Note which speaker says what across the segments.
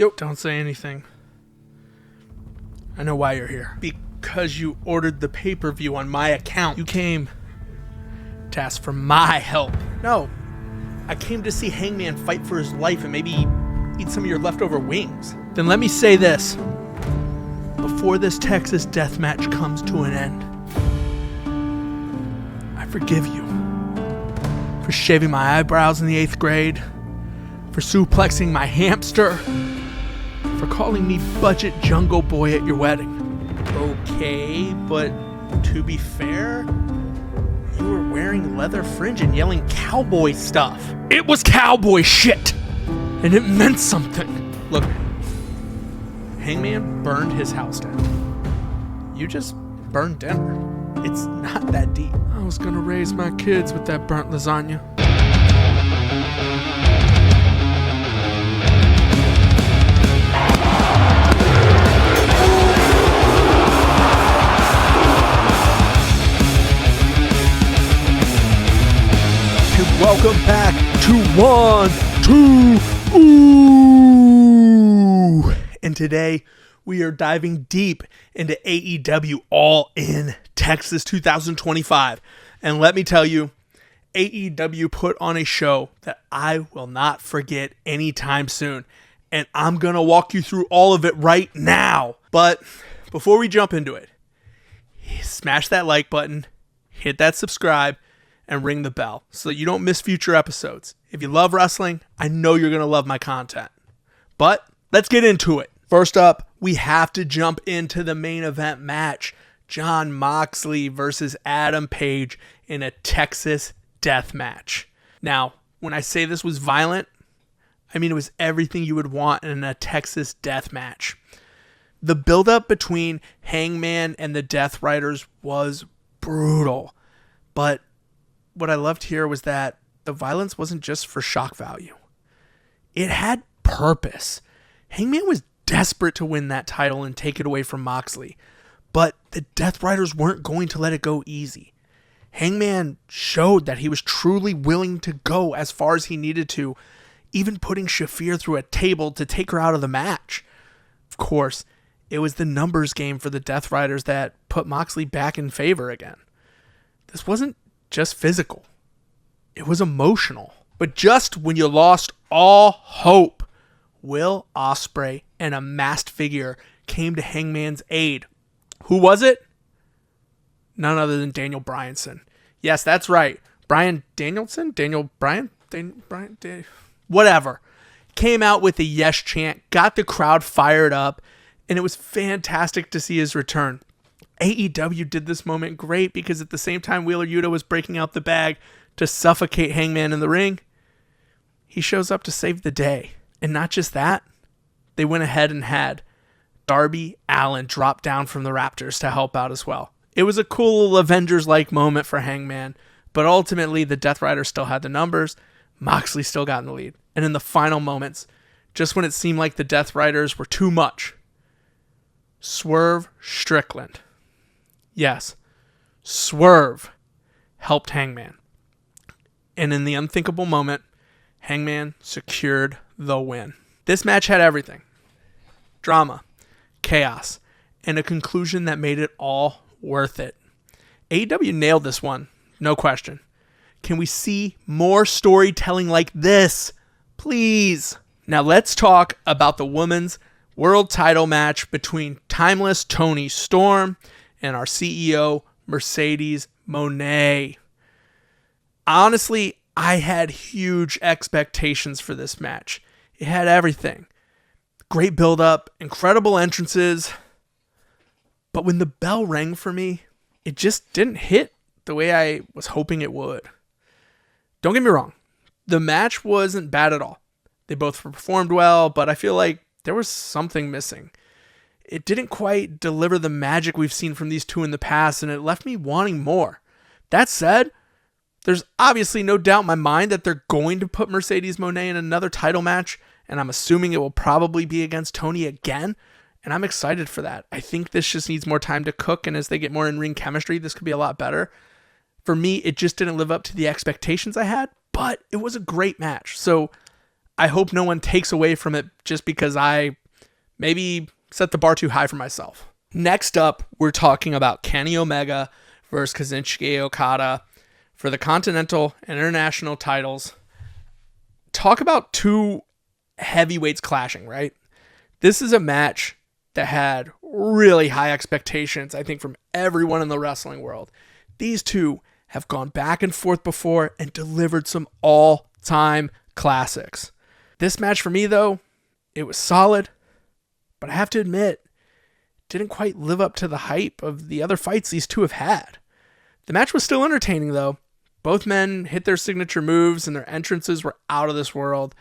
Speaker 1: Yo, don't say anything. I know why you're here. Because you ordered the pay-per-view on my account. You came to ask for my help. No, I came to see Hangman fight for his life and maybe eat some of your leftover wings. Then let me say this. Before this Texas death match comes to an end, I forgive you for shaving my eyebrows in the 8th grade, for suplexing my hamster, for calling me budget jungle boy at your wedding. Okay, but to be fair, you were wearing leather fringe and yelling cowboy stuff. It was cowboy shit, and it meant something. Look, Hangman burned his house down. You just burned dinner. It's not that deep. I was gonna raise my kids with that burnt lasagna. And welcome back to 1, 2, Ooh. And today we are diving deep into AEW All In Texas 2025. And let me tell you, AEW put on a show that I will not forget anytime soon. And I'm going to walk you through all of it right now. But before we jump into it, smash that like button, hit that subscribe, and ring the bell so that you don't miss future episodes. If you love wrestling, I know you're going to love my content. But let's get into it. First up, we have to jump into the main event match. Jon Moxley versus Adam Page in a Texas death match. Now, when I say this was violent, I mean it was everything you would want in a Texas death match. The buildup between Hangman and the Death Riders was brutal. But what I loved here was that the violence wasn't just for shock value. It had purpose. Hangman was desperate to win that title and take it away from Moxley, but the Death Riders weren't going to let it go easy. Hangman showed that he was truly willing to go as far as he needed to, even putting Shafir through a table to take her out of the match. Of course, it was the numbers game for the Death Riders that put Moxley back in favor again. This wasn't just physical. It was emotional. But just when you lost all hope, Will Ospreay and a masked figure came to Hangman's aid. Who was it? None other than Daniel Bryanson. Yes, that's right. Bryan Danielson? Whatever. Came out with a yes chant, got the crowd fired up, and it was fantastic to see his return. AEW did this moment great because at the same time Wheeler Yuta was breaking out the bag to suffocate Hangman in the ring, he shows up to save the day. And not just that, they went ahead and had Darby Allin drop down from the Raptors to help out as well. It was a cool little Avengers-like moment for Hangman, but ultimately the Death Riders still had the numbers. Moxley still got in the lead. And in the final moments, just when it seemed like the Death Riders were too much, Swerve Strickland, yes, Swerve, helped Hangman. And in the unthinkable moment, Hangman secured the win. This match had everything. Drama, chaos, and a conclusion that made it all worth it. AEW nailed this one, no question. Can we see more storytelling like this? Please. Now let's talk about the women's world title match between Timeless Toni Storm and our CEO, Mercedes Moné. Honestly, I had huge expectations for this match. It had everything. Great build-up, incredible entrances. But when the bell rang for me, it just didn't hit the way I was hoping it would. Don't get me wrong. The match wasn't bad at all. They both performed well, but I feel like there was something missing. It didn't quite deliver the magic we've seen from these two in the past, and it left me wanting more. That said, there's obviously no doubt in my mind that they're going to put Mercedes Moné in another title match, and I'm assuming it will probably be against Toni again, and I'm excited for that. I think this just needs more time to cook, and as they get more in-ring chemistry, this could be a lot better. For me, it just didn't live up to the expectations I had, but it was a great match. So I hope no one takes away from it just because I maybe set the bar too high for myself. Next up, we're talking about Kenny Omega versus Kazuchika Okada for the Continental and International titles. Talk about two heavyweights clashing, right? This is a match that had really high expectations, I think, from everyone in the wrestling world. These two have gone back and forth before and delivered some all-time classics. This match for me, though, it was solid, but I have to admit, didn't quite live up to the hype of the other fights these two have had. The match was still entertaining, though. Both men hit their signature moves and their entrances were out of this world.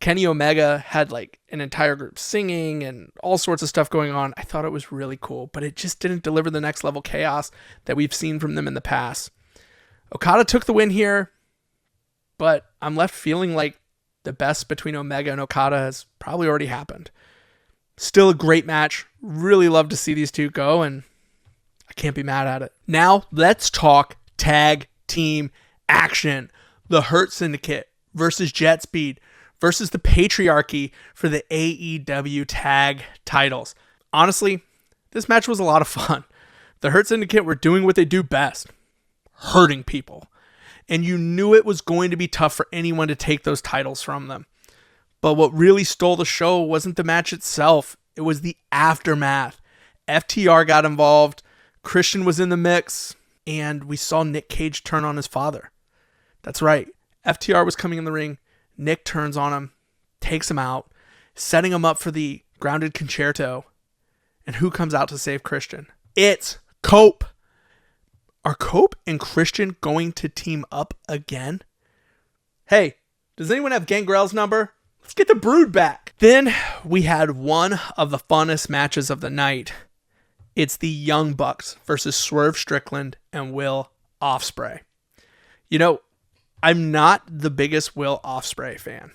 Speaker 1: Kenny Omega had like an entire group singing and all sorts of stuff going on. I thought it was really cool, but it just didn't deliver the next level chaos that we've seen from them in the past. Okada took the win here, but I'm left feeling like the best between Omega and Okada has probably already happened. Still a great match. Really love to see these two go, and I can't be mad at it. Now, let's talk tag team action. The Hurt Syndicate versus Jet Speed versus the Patriarchy for the AEW tag titles. Honestly, this match was a lot of fun. The Hurt Syndicate were doing what they do best, hurting people. And you knew it was going to be tough for anyone to take those titles from them. But what really stole the show wasn't the match itself. It was the aftermath. FTR got involved. Christian was in the mix. And we saw Nick Cage turn on his father. That's right. FTR was coming in the ring. Nick turns on him, takes him out, setting him up for the grounded concerto. And who comes out to save Christian? It's Cope. Are Cope and Christian going to team up again? Hey, does anyone have Gangrel's number? Let's get the Brood back. Then we had one of the funnest matches of the night. It's the Young Bucks versus Swerve Strickland and Will Ospreay. You know, I'm not the biggest Will Ospreay fan,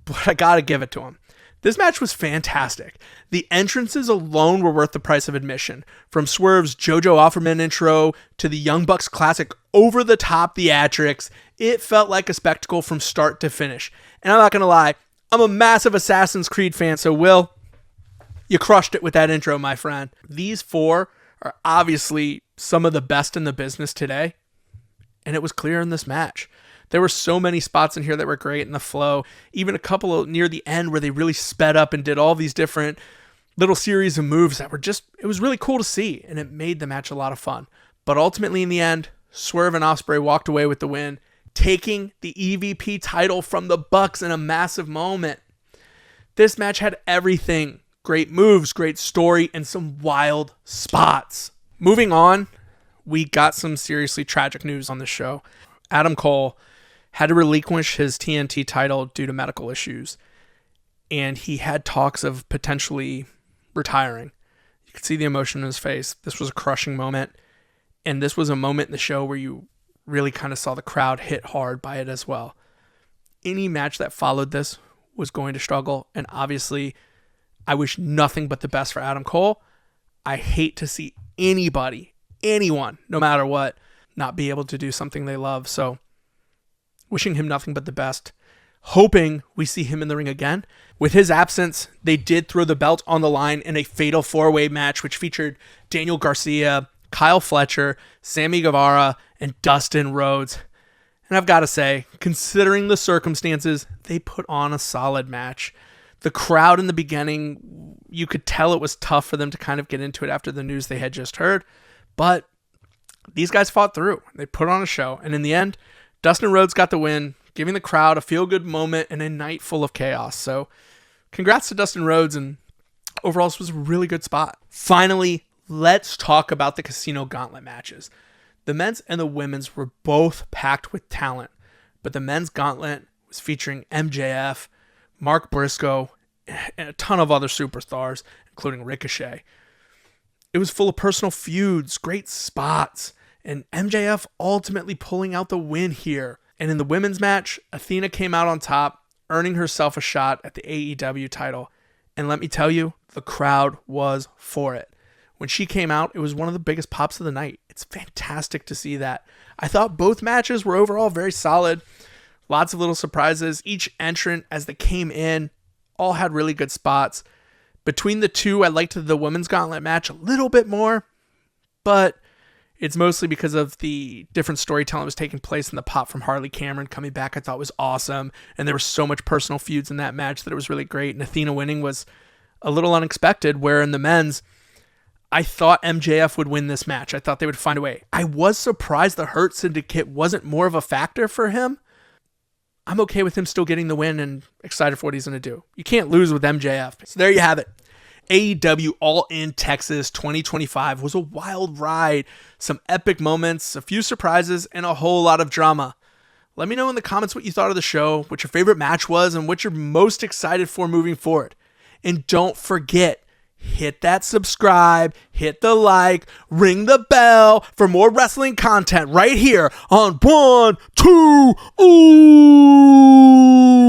Speaker 1: but I gotta give it to him. This match was fantastic. The entrances alone were worth the price of admission. From Swerve's JoJo Offerman intro to the Young Bucks classic over-the-top theatrics, it felt like a spectacle from start to finish. And I'm not gonna lie, I'm a massive Assassin's Creed fan, so Will, you crushed it with that intro, my friend. These four are obviously some of the best in the business today, and it was clear in this match. There were so many spots in here that were great in the flow, even a couple near the end where they really sped up and did all these different little series of moves that were just, it was really cool to see, and it made the match a lot of fun. But ultimately in the end, Swerve and Ospreay walked away with the win, taking the EVP title from the Bucks in a massive moment. This match had everything. Great moves, great story, and some wild spots. Moving on, we got some seriously tragic news on the show. Adam Cole had to relinquish his TNT title due to medical issues, and he had talks of potentially retiring. You could see the emotion in his face. This was a crushing moment, and this was a moment in the show where you really kind of saw the crowd hit hard by it as well. Any match that followed this was going to struggle, and obviously I wish nothing but the best for Adam Cole. I hate to see anyone, no matter what, not be able to do something they love. So wishing him nothing but the best. Hoping we see him in the ring again. With his absence, they did throw the belt on the line in a fatal four-way match, which featured Daniel Garcia, Kyle Fletcher, Sammy Guevara, and Dustin Rhodes. And I've got to say, considering the circumstances, they put on a solid match. The crowd in the beginning, you could tell it was tough for them to kind of get into it after the news they had just heard. But these guys fought through. They put on a show. And in the end, Dustin Rhodes got the win, giving the crowd a feel-good moment in a night full of chaos. So congrats to Dustin Rhodes. And overall, this was a really good spot. Finally, let's talk about the Casino Gauntlet matches. The men's and the women's were both packed with talent. But the men's gauntlet was featuring MJF, Mark Briscoe, and a ton of other superstars, including Ricochet. It was full of personal feuds, great spots, and MJF ultimately pulling out the win here. And in the women's match, Athena came out on top, earning herself a shot at the AEW title. And let me tell you, the crowd was for it. When she came out, it was one of the biggest pops of the night. It's fantastic to see that. I thought both matches were overall very solid. Lots of little surprises. Each entrant, as they came in, all had really good spots. Between the two, I liked the women's gauntlet match a little bit more, but it's mostly because of the different storytelling that was taking place, and the pop from Harley Cameron coming back I thought was awesome. And there was so much personal feuds in that match that it was really great. And Athena winning was a little unexpected, where in the men's, I thought MJF would win this match. I thought they would find a way. I was surprised the Hurt Syndicate wasn't more of a factor for him. I'm okay with him still getting the win and excited for what he's going to do. You can't lose with MJF. So there you have it. AEW All In Texas 2025 was a wild ride. Some epic moments, a few surprises, and a whole lot of drama. Let me know in the comments what you thought of the show, what your favorite match was, and what you're most excited for moving forward. And don't forget, hit that subscribe, hit the like, ring the bell for more wrestling content right here on 1, 2, Ooh.